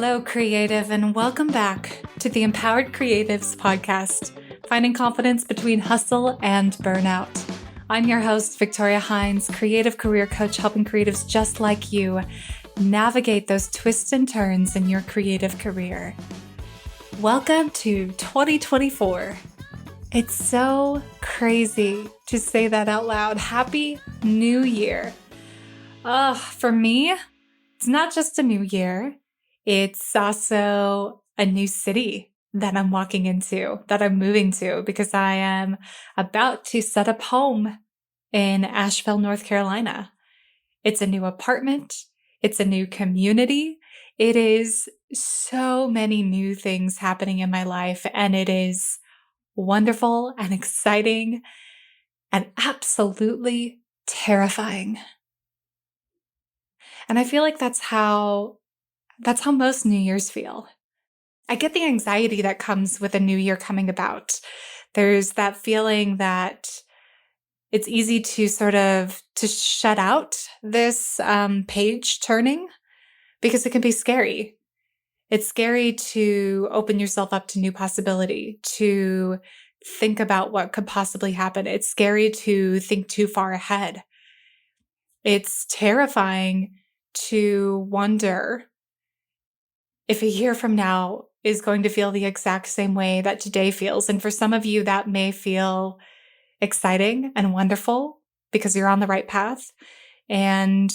Hello, creative, and welcome back to the Empowered Creatives podcast, finding confidence between hustle and burnout. I'm your host, Victoria Hines, creative career coach, helping creatives just like you navigate those twists and turns in your creative career. Welcome to 2024. It's so crazy to say that out loud. Happy New Year. For me, it's not just a new year. It's also a new city that I'm walking into, that I'm moving to, because I am about to set up home in Asheville, North Carolina. It's a new apartment. It's a new community. It is so many new things happening in my life, and it is wonderful and exciting and absolutely terrifying. And I feel like that's how most New Year's feel. I get the anxiety that comes with a new year coming about. There's that feeling that it's easy to to shut out this page turning because it can be scary. It's scary to open yourself up to new possibility, to think about what could possibly happen. It's scary to think too far ahead. It's terrifying to wonder if a year from now is going to feel the exact same way that today feels. And for some of you, that may feel exciting and wonderful because you're on the right path. And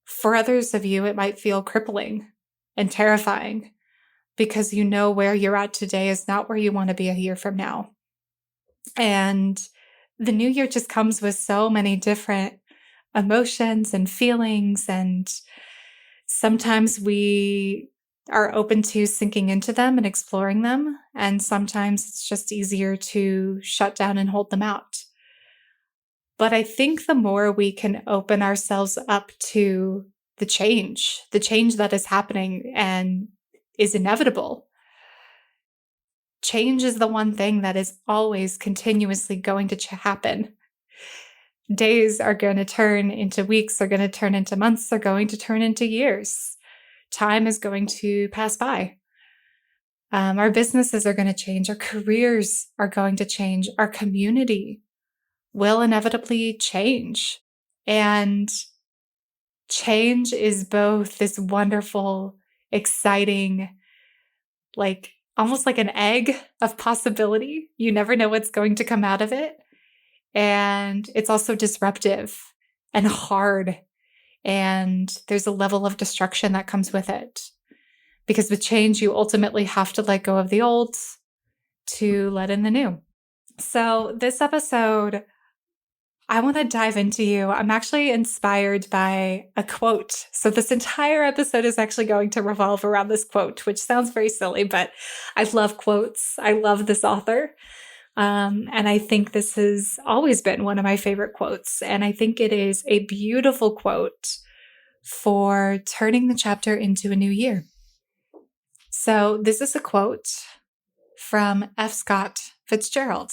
for others of you, it might feel crippling and terrifying because you know where you're at today is not where you want to be a year from now. And the new year just comes with so many different emotions and feelings. And sometimes we are open to sinking into them and exploring them. And sometimes it's just easier to shut down and hold them out. But I think the more we can open ourselves up to the change that is happening and is inevitable. Change is the one thing that is always continuously going to happen. Days are going to turn into weeks, are going to turn into months, are going to turn into years. Time is going to pass by. Our businesses are going to change. Our careers are going to change. Our community will inevitably change. And change is both this wonderful, exciting, almost like an egg of possibility. You never know what's going to come out of it. And it's also disruptive and hard. And there's a level of destruction that comes with it. Because with change, you ultimately have to let go of the old to let in the new. So this episode, I want to dive into you. I'm actually inspired by a quote. So this entire episode is actually going to revolve around this quote, which sounds very silly, but I love quotes. I love this author. And I think this has always been one of my favorite quotes. And I think it is a beautiful quote for turning the chapter into a new year. So this is a quote from F. Scott Fitzgerald,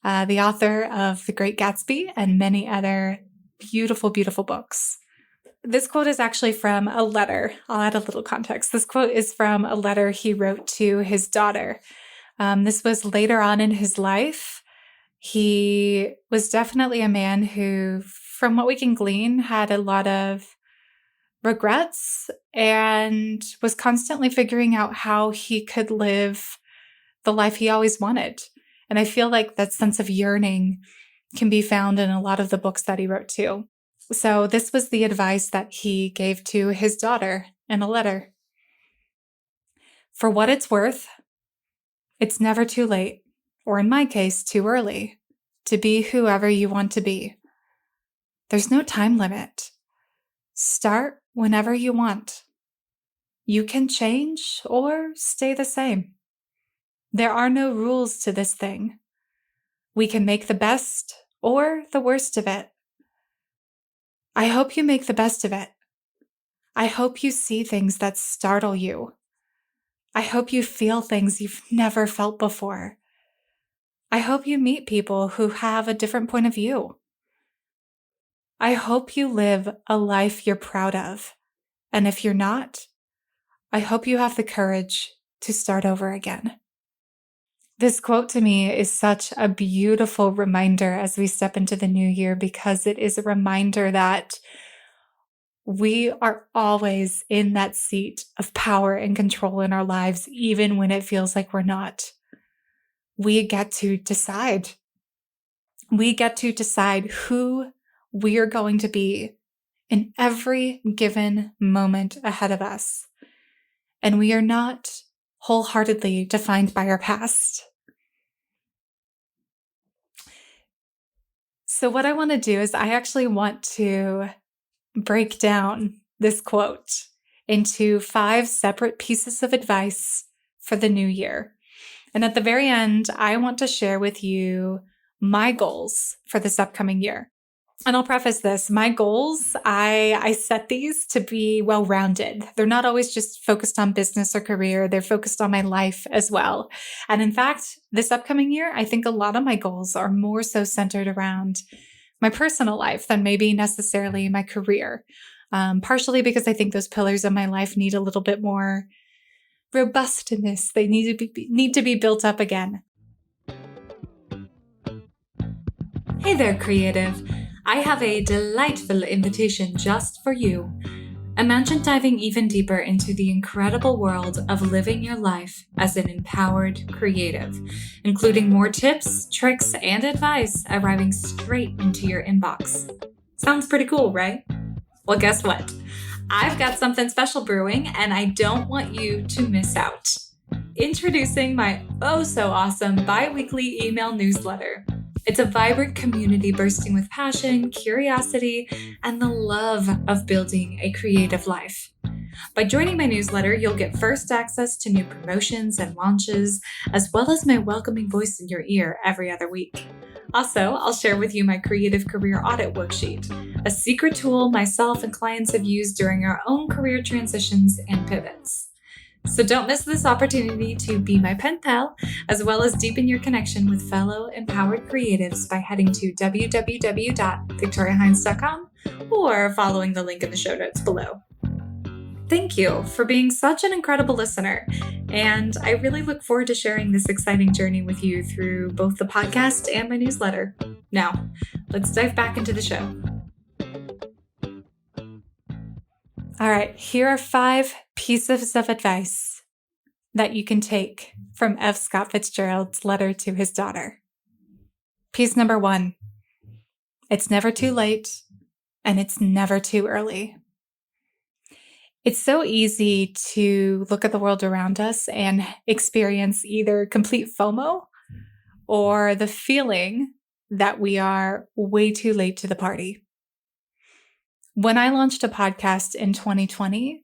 the author of The Great Gatsby and many other beautiful, beautiful books. This quote is actually from a letter. I'll add a little context. This quote is from a letter he wrote to his daughter. This was later on in his life. He was definitely a man who, from what we can glean, had a lot of regrets and was constantly figuring out how he could live the life he always wanted. And I feel like that sense of yearning can be found in a lot of the books that he wrote too. So this was the advice that he gave to his daughter in a letter. For what it's worth, it's never too late, or in my case, too early, to be whoever you want to be. There's no time limit. Start whenever you want. You can change or stay the same. There are no rules to this thing. We can make the best or the worst of it. I hope you make the best of it. I hope you see things that startle you. I hope you feel things you've never felt before. I hope you meet people who have a different point of view. I hope you live a life you're proud of. And if you're not, I hope you have the courage to start over again. This quote to me is such a beautiful reminder as we step into the new year, because it is a reminder that we are always in that seat of power and control in our lives, even when it feels like we're not. We get to decide. We get to decide who we are going to be in every given moment ahead of us. And we are not wholeheartedly defined by our past. So what I want to do is I actually want to break down this quote into 5 separate pieces of advice for the new year. And at the very end, I want to share with you my goals for this upcoming year. And I'll preface this, my goals, I set these to be well-rounded. They're not always just focused on business or career. They're focused on my life as well. And in fact, this upcoming year, I think a lot of my goals are more so centered around my personal life than maybe necessarily my career. Partially because I think those pillars of my life need a little bit more robustness. They need to be built up again. Hey there, creative. I have a delightful invitation just for you. Imagine diving even deeper into the incredible world of living your life as an empowered creative, including more tips, tricks, and advice arriving straight into your inbox. Sounds pretty cool, right? Well, guess what? I've got something special brewing, and I don't want you to miss out. Introducing my so awesome bi-weekly email newsletter. It's a vibrant community bursting with passion, curiosity, and the love of building a creative life. By joining my newsletter, you'll get first access to new promotions and launches, as well as my welcoming voice in your ear every other week. Also, I'll share with you my creative career audit worksheet, a secret tool myself and clients have used during our own career transitions and pivots. So don't miss this opportunity to be my pen pal, as well as deepen your connection with fellow empowered creatives by heading to www.victoriahines.com or following the link in the show notes below. Thank you for being such an incredible listener, and I really look forward to sharing this exciting journey with you through both the podcast and my newsletter. Now, let's dive back into the show. All right, here are 5 pieces of advice that you can take from F. Scott Fitzgerald's letter to his daughter. Piece number 1, it's never too late and it's never too early. It's so easy to look at the world around us and experience either complete FOMO or the feeling that we are way too late to the party. When I launched a podcast in 2020,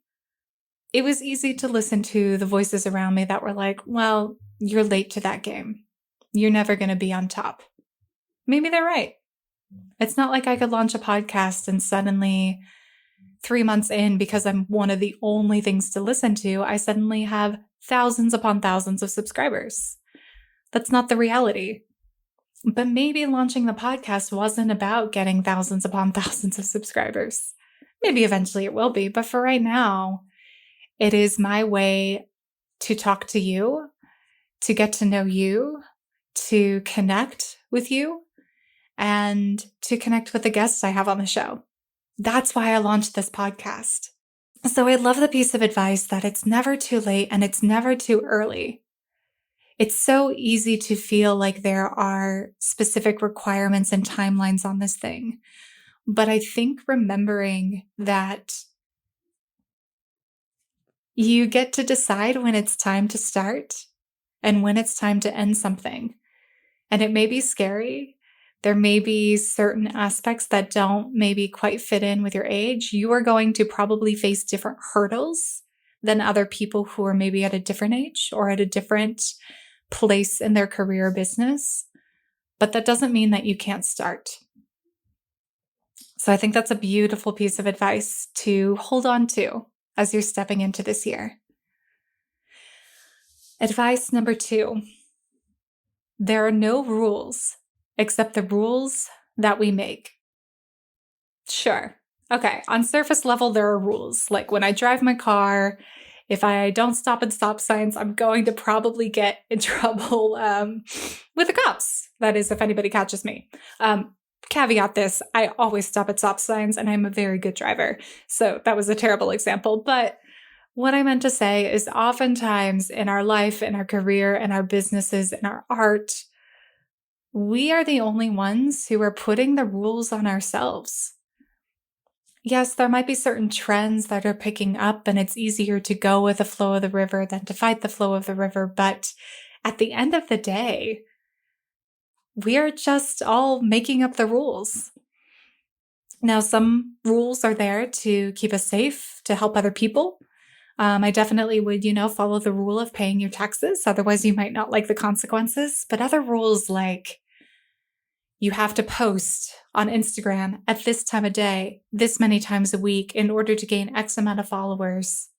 it was easy to listen to the voices around me that were like, well, you're late to that game. You're never going to be on top. Maybe they're right. It's not like I could launch a podcast and suddenly 3 months in, because I'm one of the only things to listen to, I suddenly have thousands upon thousands of subscribers. That's not the reality. But maybe launching the podcast wasn't about getting thousands upon thousands of subscribers. Maybe eventually it will be, but for right now, it is my way to talk to you, to get to know you, to connect with you, and to connect with the guests I have on the show. That's why I launched this podcast. So I love the piece of advice that it's never too late and it's never too early. It's so easy to feel like there are specific requirements and timelines on this thing. But I think remembering that you get to decide when it's time to start and when it's time to end something. And it may be scary. There may be certain aspects that don't maybe quite fit in with your age. You are going to probably face different hurdles than other people who are maybe at a different age or at a different place in their career or business. But that doesn't mean that you can't start. So I think that's a beautiful piece of advice to hold on to as you're stepping into this year. Advice number 2, there are no rules except the rules that we make. Sure. Okay. On surface level, there are rules. Like when I drive my car, If I don't stop at stop signs, I'm going to probably get in trouble with the cops. That is, if anybody catches me. Caveat this, I always stop at stop signs and I'm a very good driver. So that was a terrible example. But what I meant to say is oftentimes in our life, in our career, in our businesses, in our art, we are the only ones who are putting the rules on ourselves. Yes, there might be certain trends that are picking up, and it's easier to go with the flow of the river than to fight the flow of the river. But at the end of the day, we are just all making up the rules. Now, some rules are there to keep us safe, to help other people. I definitely would, follow the rule of paying your taxes. Otherwise, you might not like the consequences. But other rules like you have to post on Instagram at this time of day, this many times a week in order to gain X amount of followers.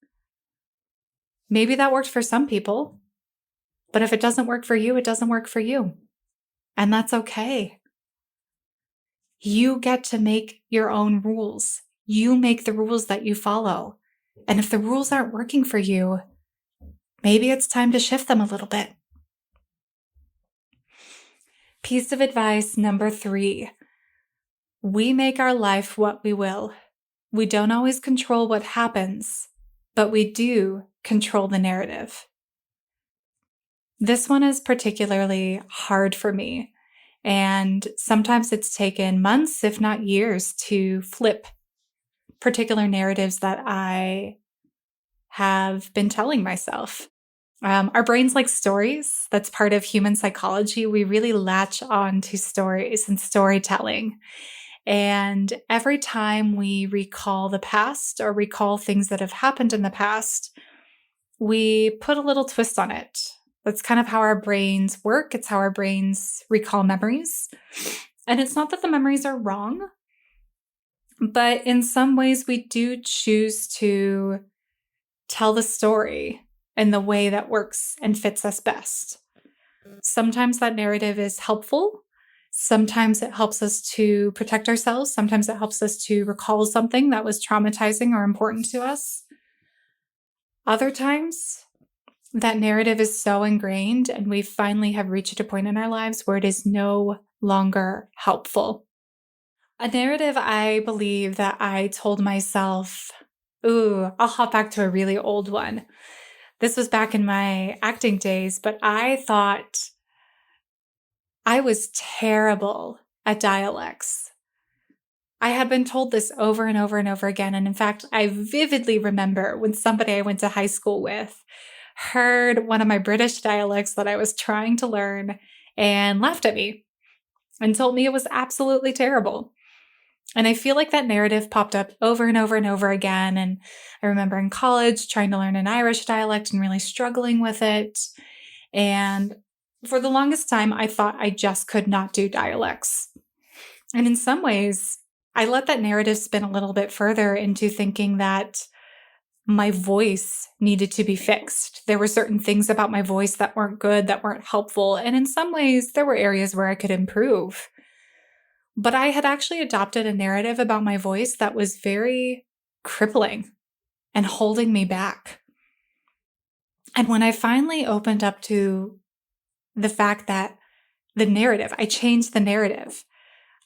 Maybe that worked for some people, but if it doesn't work for you, it doesn't work for you. And that's okay. You get to make your own rules. You make the rules that you follow. And if the rules aren't working for you, maybe it's time to shift them a little bit. Piece of advice number 3. We make our life what we will. We don't always control what happens, but we do control the narrative. This one is particularly hard for me, and sometimes it's taken months, if not years, to flip particular narratives that I have been telling myself. Our brains like stories. That's part of human psychology. We really latch on to stories and storytelling. And every time we recall the past or recall things that have happened in the past, we put a little twist on it. That's kind of how our brains work. It's how our brains recall memories. And it's not that the memories are wrong, but in some ways we do choose to tell the story in the way that works and fits us best. Sometimes that narrative is helpful. Sometimes it helps us to protect ourselves. Sometimes it helps us to recall something that was traumatizing or important to us. Other times, that narrative is so ingrained and we finally have reached a point in our lives where it is no longer helpful. A narrative I believe that I told myself, I'll hop back to a really old one. This was back in my acting days, but I thought I was terrible at dialects. I had been told this over and over and over again. And in fact, I vividly remember when somebody I went to high school with heard one of my British dialects that I was trying to learn and laughed at me and told me it was absolutely terrible. And I feel like that narrative popped up over and over and over again. And I remember in college trying to learn an Irish dialect and really struggling with it. And for the longest time, I thought I just could not do dialects. And in some ways, I let that narrative spin a little bit further into thinking that my voice needed to be fixed. There were certain things about my voice that weren't good, that weren't helpful. And in some ways, there were areas where I could improve. But I had actually adopted a narrative about my voice that was very crippling and holding me back. And when I finally opened up to the fact that I changed the narrative,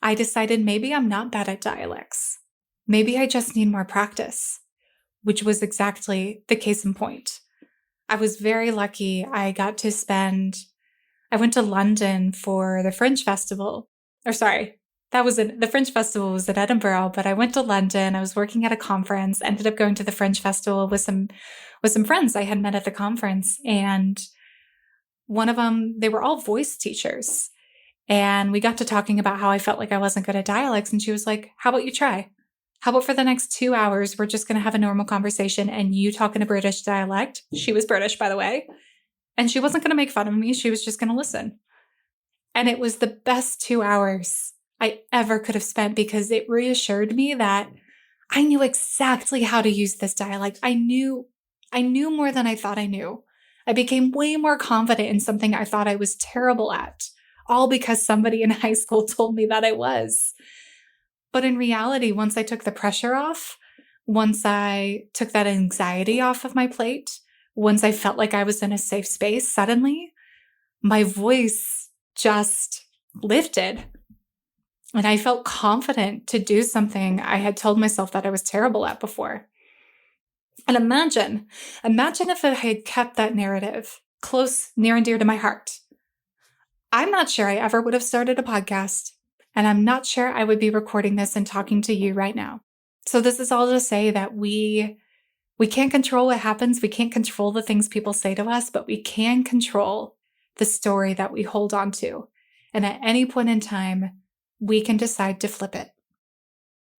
I decided maybe I'm not bad at dialects. Maybe I just need more practice, which was exactly the case in point. I was very lucky. I went to London for the Fringe Festival. The Fringe Festival was in Edinburgh, but I went to London. I was working at a conference, ended up going to the Fringe Festival with some friends I had met at the conference. And one of them, they were all voice teachers. And we got to talking about how I felt like I wasn't good at dialects. And she was like, how about you try? How about for the next 2 hours, we're just going to have a normal conversation and you talk in a British dialect. She was British, by the way. And she wasn't going to make fun of me. She was just going to listen. And it was the best 2 hours I ever could have spent because it reassured me that I knew exactly how to use this dialect. I knew more than I thought I knew. I became way more confident in something I thought I was terrible at, all because somebody in high school told me that I was. But in reality, once I took the pressure off, once I took that anxiety off of my plate, once I felt like I was in a safe space, suddenly my voice just lifted. And I felt confident to do something I had told myself that I was terrible at before. And imagine if I had kept that narrative close, near and dear to my heart. I'm not sure I ever would have started a podcast, and I'm not sure I would be recording this and talking to you right now. So this is all to say that we can't control what happens. We can't control the things people say to us, but we can control the story that we hold on to. And at any point in time, we can decide to flip it.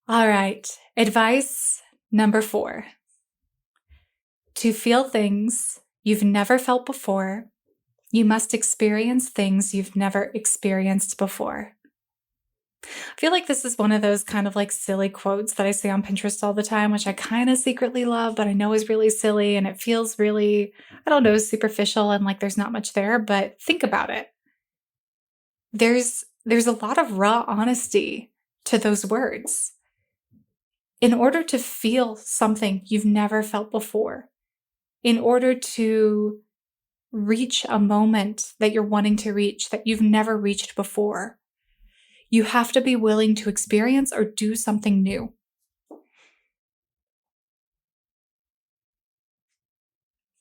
All right. Advice number 4. To feel things you've never felt before, you must experience things you've never experienced before. I feel like this is one of those kind of like silly quotes that I see on Pinterest all the time, which I kind of secretly love, but I know is really silly and it feels really, I don't know, superficial and like there's not much there, but think about it. There's a lot of raw honesty to those words. In order to feel something you've never felt before, in order to reach a moment that you're wanting to reach that you've never reached before, you have to be willing to experience or do something new.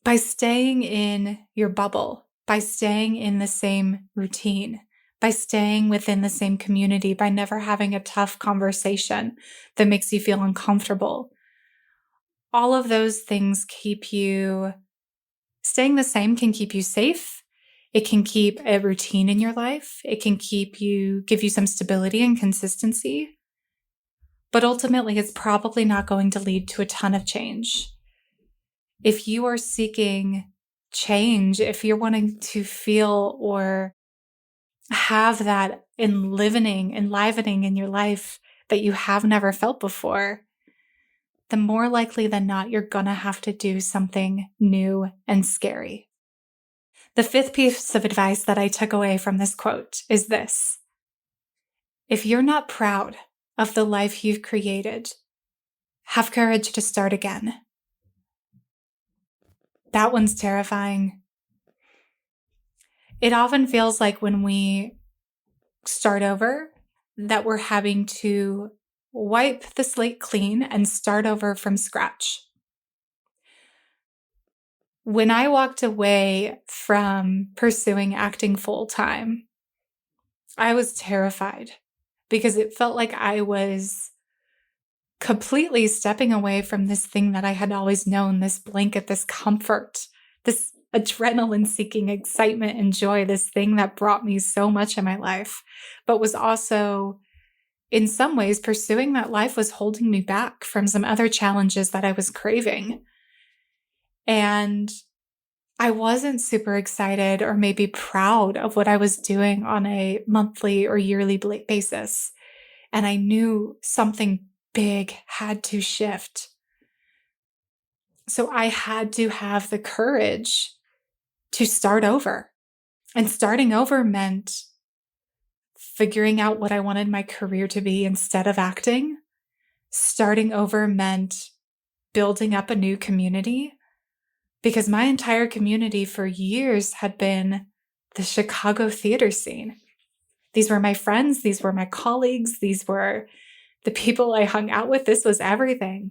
By staying in your bubble, by staying in the same routine, by staying within the same community, by never having a tough conversation that makes you feel uncomfortable, all of those things keep you, staying the same can keep you safe. It can keep a routine in your life. It can give you some stability and consistency. But ultimately, it's probably not going to lead to a ton of change. If you are seeking change, if you're wanting to feel or have that enlivening in your life that you have never felt before, then more likely than not, you're going to have to do something new and scary. The 5th piece of advice that I took away from this quote is this: if you're not proud of the life you've created, have courage to start again. That one's terrifying. It often feels like when we start over that we're having to wipe the slate clean and start over from scratch. When I walked away from pursuing acting full-time, I was terrified because it felt like I was completely stepping away from this thing that I had always known, this blanket, this comfort, this adrenaline-seeking excitement and joy, this thing that brought me so much in my life, but was also, in some ways, pursuing that life was holding me back from some other challenges that I was craving. And I wasn't super excited or maybe proud of what I was doing on a monthly or yearly basis. And I knew something big had to shift. So I had to have the courage to start over. And starting over meant figuring out what I wanted my career to be instead of acting. Starting over meant building up a new community, because my entire community for years had been the Chicago theater scene. These were my friends. These were my colleagues. These were the people I hung out with. This was everything.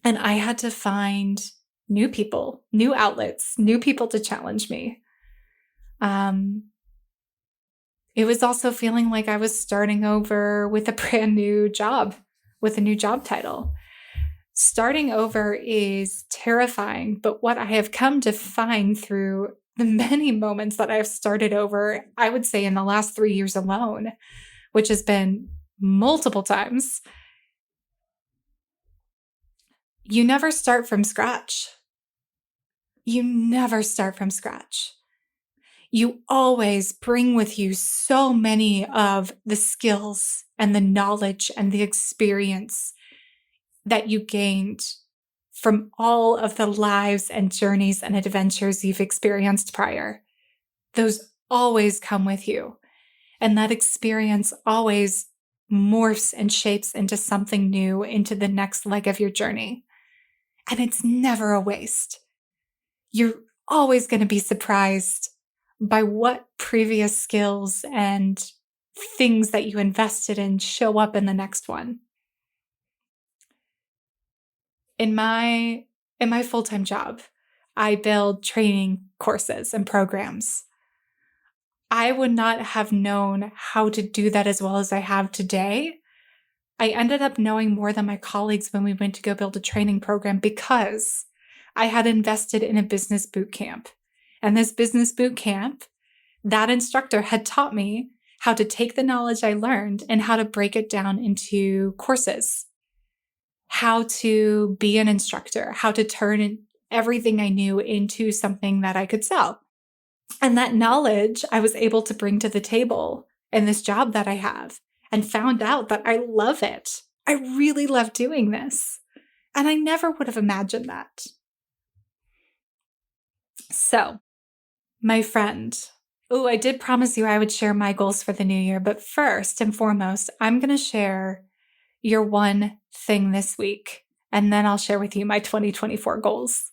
And I had to find new people, new outlets, new people to challenge me. It was also feeling like I was starting over with a brand new job, with a new job title. Starting over is terrifying, but what I have come to find through the many moments that I've started over, I would say in the last 3 years alone, which has been multiple times, you never start from scratch. You never start from scratch. You always bring with you so many of the skills and the knowledge and the experience that you gained from all of the lives and journeys and adventures you've experienced prior. Those always come with you. And that experience always morphs and shapes into something new, into the next leg of your journey. And it's never a waste. You're always going to be surprised by what previous skills and things that you invested in show up in the next one. In my full-time job, I build training courses and programs. I would not have known how to do that as well as I have today. I ended up knowing more than my colleagues when we went to go build a training program because I had invested in a business boot camp. And this business boot camp, that instructor had taught me how to take the knowledge I learned and how to break it down into courses, how to be an instructor, how to turn everything I knew into something that I could sell. And that knowledge I was able to bring to the table in this job that I have, and found out that I love it. I really love doing this. And I never would have imagined that. So, my friend, I did promise you I would share my goals for the new year, but first and foremost, I'm going to share your one thing this week, and then I'll share with you my 2024 goals.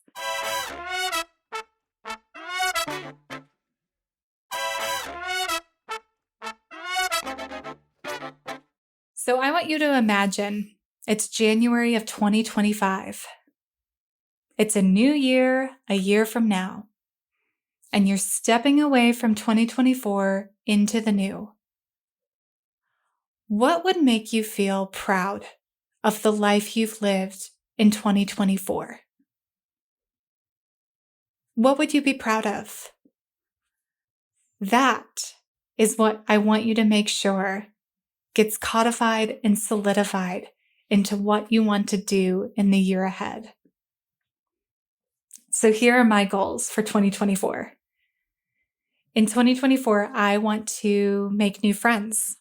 So I want you to imagine it's January of 2025. It's a new year, a year from now, and you're stepping away from 2024 into the new. What would make you feel proud of the life you've lived in 2024? What would you be proud of? That is what I want you to make sure gets codified and solidified into what you want to do in the year ahead. So here are my goals for 2024. In 2024, I want to make new friends.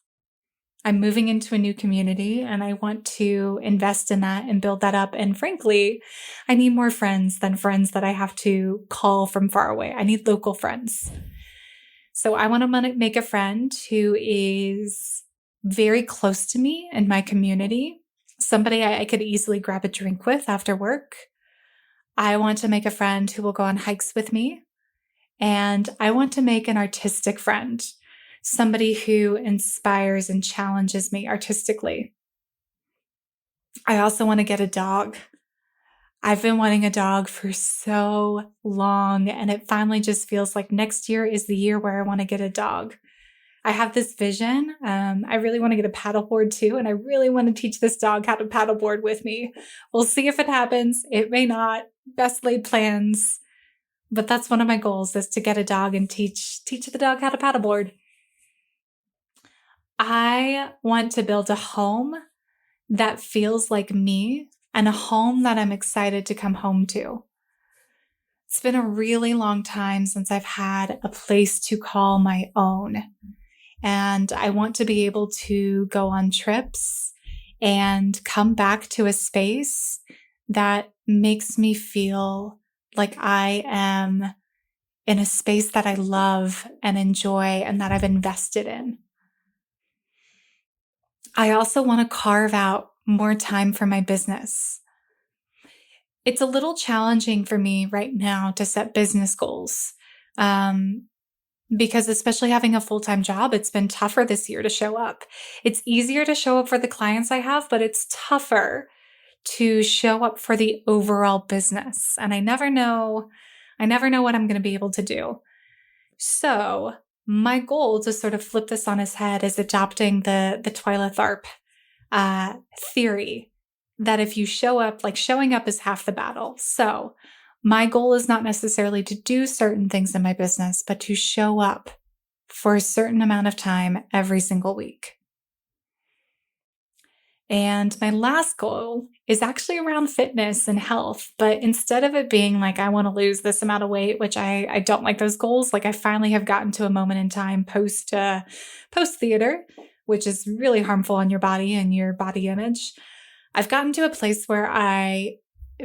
I'm moving into a new community and I want to invest in that and build that up. And frankly, I need more friends than friends that I have to call from far away. I need local friends. So I want to make a friend who is very close to me in my community, somebody I could easily grab a drink with after work. I want to make a friend who will go on hikes with me. And I want to make an artistic friend, somebody who inspires and challenges me artistically. I also want to get a dog. I've been wanting a dog for so long, and it finally just feels like next year is the year where I want to get a dog. I have this vision. I really want to get a paddleboard too, and I really want to teach this dog how to paddleboard with me. We'll see if it happens. It may not. Best laid plans. But that's one of my goals, is to get a dog and teach the dog how to paddleboard. I want to build a home that feels like me and a home that I'm excited to come home to. It's been a really long time since I've had a place to call my own. And I want to be able to go on trips and come back to a space that makes me feel like I am in a space that I love and enjoy and that I've invested in. I also want to carve out more time for my business. It's a little challenging for me right now to set business goals. Because especially having a full-time job, it's been tougher this year to show up. It's easier to show up for the clients I have, but it's tougher to show up for the overall business. And I never know what I'm going to be able to do. So my goal to sort of flip this on its head is adopting the Twyla Tharp theory that if you show up, like showing up is half the battle. So my goal is not necessarily to do certain things in my business, but to show up for a certain amount of time every single week. And my last goal is actually around fitness and health. But instead of it being like, I want to lose this amount of weight, which I don't like those goals. Like I finally have gotten to a moment in time post theater, which is really harmful on your body and your body image. I've gotten to a place where I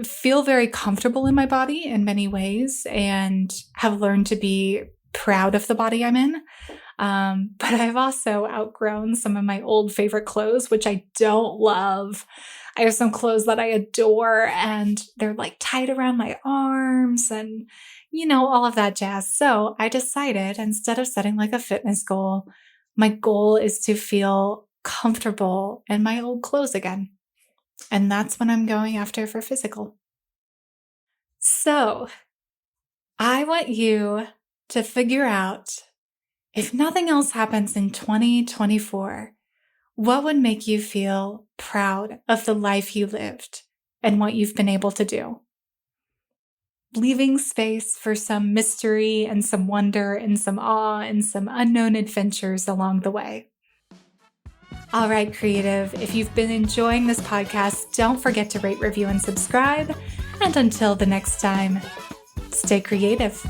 feel very comfortable in my body in many ways and have learned to be proud of the body I'm in. But I've also outgrown some of my old favorite clothes, which I don't love. I have some clothes that I adore and they're like tied around my arms and, all of that jazz. So I decided instead of setting like a fitness goal, my goal is to feel comfortable in my old clothes again. And that's what I'm going after for physical. So I want you to figure out, if nothing else happens in 2024, what would make you feel proud of the life you lived and what you've been able to do? Leaving space for some mystery and some wonder and some awe and some unknown adventures along the way. All right, creative, if you've been enjoying this podcast, don't forget to rate, review, and subscribe. And until the next time, stay creative.